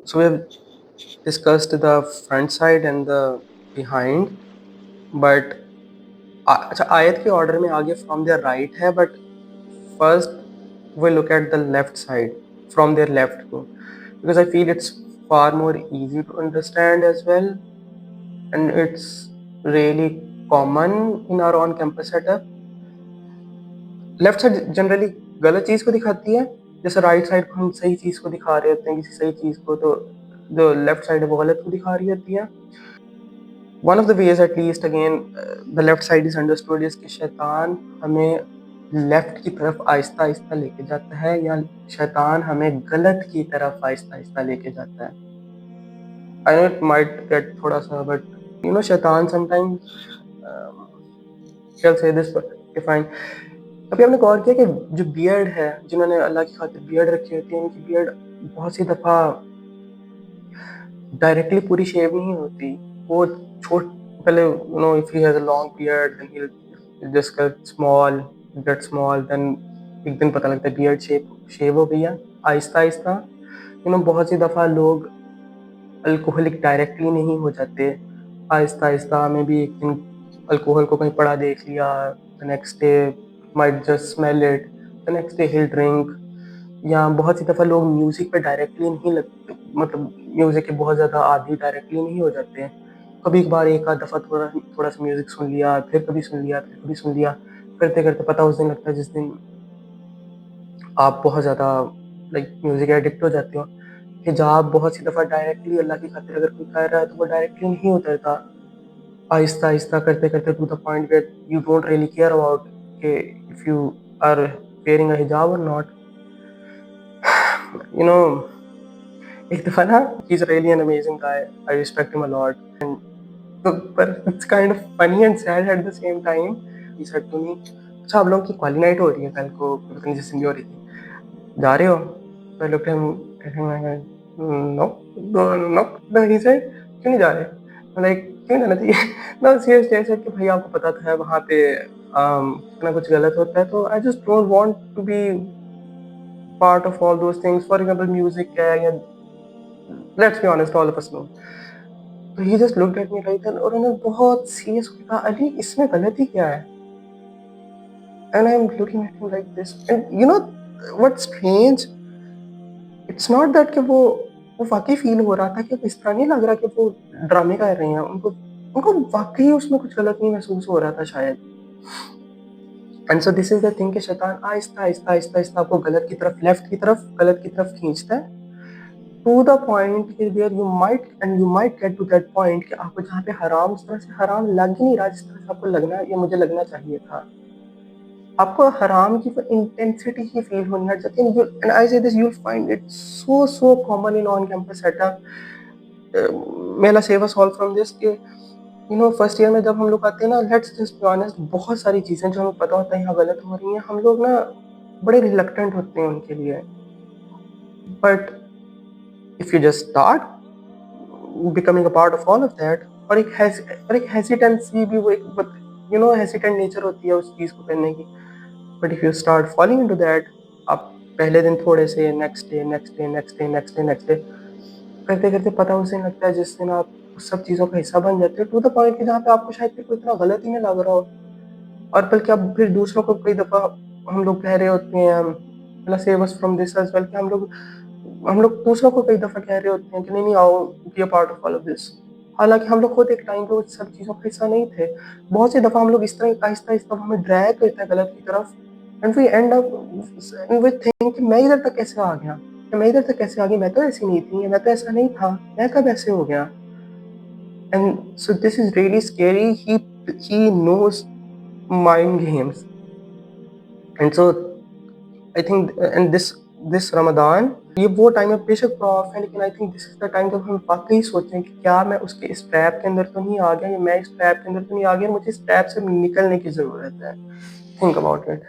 So we have discussed the front side and the behind, but अच्छा आयत के order में आगे from their right है, but first we look at the left side from their left को, because I feel it's far more easy to understand as well, and it's really common in our on campus setup. Left side generally गलत चीज को दिखाती है, जैसे right side को हम सही चीज को दिखा रहे होते हैं, किसी सही चीज को, तो जो लेफ्ट साइड है वो गलत को दिखा रही होती है. One of the ways at least again the left side is understood is कि शैतान हमें लेफ्ट की तरफ आहिस्ता आहिस्ता लेके जाता है, या शैतान हमें गलत की तरफ आहिस्ता आहिस्ता लेके जाता है. I know it might get थोड़ा सा, बट यू नो शैतान समटाइम्स से दिस डिफाइन. अभी आपने गौर किया कि जो बियर्ड है, जिन्होंने अल्लाह की खातिर बियर्ड रखी होती है, उनकी बियर्ड बहुत सी दफा डायरेक्टली पूरी शेव नहीं होती. वो छोट पहले you know if he has a long beard then he will just get small then एक दिन पता लगता है बियर्ड शेव हो गई है. आहिस्ता आहिस्ता यू नो बहुत सी दफा लोग अल्कोहलिक डायरेक्टली नहीं हो जाते. आहिस्ता आहिस्ता हमें भी एक दिन अल्कोहल को कहीं पड़ा देख लिया, the next day might just smell it, the next day hill drink. या बहुत सी दफ़ा लोग म्यूज़िक पे डायरेक्टली नहीं लगते, मतलब म्यूज़िक के बहुत ज़्यादा आदी डायरेक्टली नहीं हो जाते हैं. कभी कभार एक आध दफ़ा थोड़ा थोड़ा सा म्यूज़िक सुन लिया, फिर कभी सुन लिया, फिर कभी सुन लिया, करते करते पता उस दिन लगता है जिस दिन आप बहुत ज़्यादा लाइक म्यूज़िक एडिक्ट हो जाते हो. हिजाब बहुत सी दफ़ा डायरेक्टली अल्लाह की खातिर अगर कोई कर रहा है तो वो डायरेक्टली नहीं उतरता. आहिस्ता आहिस्ता करते करते to the point where you don't really care about कि if you are wearing a हिजाब और नॉट. यू नो एक दफ़ा ना, he is really an amazing guy, I respect him a lot, and पर it's kind of funny and sad at the same time. He said to me, अच्छा आप लोगों की क्वाली नाइट हो रही है कल को, पता नहीं जिस दिन भी हो रही थी, जा रहे हो? तो I looked at him, no no no. He said क्यों नहीं जा रहे? लाइक क्यों जाना चाहिए? नो सीरियसली आई सेड कि भाई आपको पता तो है वहाँ पे कितना कुछ गलत होता है, तो I just don't want to be part of all those things. For example music है, या let's be honest all of us know. तो he just looked at me like that, और उन्होंने बहुत सीरियस होकर कहा, अली इसमें गलती क्या है? And I am looking at him like this, and you know what's strange, it's not that कि वो वाकई फील हो रहा था, कि इस तरह नहीं लग रहा कि वो ड्रामे कर रहे हैं. उनको उनको वाकई उसमें कुछ गलत नहीं महसूस हो रहा था शायद. And so this is the thing कि शैतान आहिस्ता आहिस्ता आहिस्ता आहिस्ता आपको गलत की तरफ, लेफ्ट की तरफ, गलत की तरफ खींचता है, to the point where you might get to that point कि आपको जहाँ पे हराम उस तरह से हराम लग ही नहीं रहा जिस तरह से आपको लगना या मुझे लगना चाहिए था. आपको हराम की वो इंटेंसिटी ही फील होनी हट जाती है. एंड आई से this you will find it so common in on campus setup. May Allah save us all from this कि यू नो फर्स्ट ईयर में जब हम लोग आते हैं ना, लेट्स जस्ट बी ऑनेस्ट, बहुत सारी चीज़ें जो हमें पता होता है यहाँ गलत हो रही हैं, हम लोग ना बड़े रिलक्टेंट होते हैं उनके लिए. But if you just start becoming a part of all of that, और एक हेसिटेंसी भी, वो एक यू नो हेसिटेंट नेचर होती है उस चीज़ को करने की. But if you start following into that, आप पहले दिन थोड़े से, next day next day next day next day next day करते करते पता उस दिन लगता है जिस दिन आप उस सब चीज़ों का हिस्सा बन जाते हो, टू द पॉइंट कि जहाँ पे आपको शायद कोई इतना गलत ही नहीं लग रहा हो. और बल्कि अब फिर दूसरों को कई दफ़ा हम लोग कह रहे होते हैं, अल्लाह save us from this as well, कि हम लोग दूसरों को कई दफ़ा कह रहे होते हैं कि नहीं नहीं आओ, be a part of all of this. हालांकि हम लोग खुद एक टाइम पे उस सब चीज़ों का हिस्सा नहीं थे. बहुत सी दफ़ा हम लोग इस तरह आहिस्ता आहिस्ता हमें ड्रैग करता है गलत की तरफ, and we end up with think कि मैं इधर तक कैसे आ गया, मैं इधर तक कैसे आ गई, मैं तो ऐसी नहीं थी, मैं तो ऐसा नहीं था, मैं कब ऐसे हो गया. And so this is really scary. He knows mind games. And so I think and this Ramadan, ये वो टाइम है, बेशक प्रॉफ है, लेकिन I think this is the time जब हम वाकई सोचें कि क्या मैं उसके इस ट्रैप के अंदर तो नहीं आ गया, या मैं इस ट्रैप के अंदर तो नहीं आ गया, मुझे इस ट्रैप से निकलने की जरूरत है. Think about it.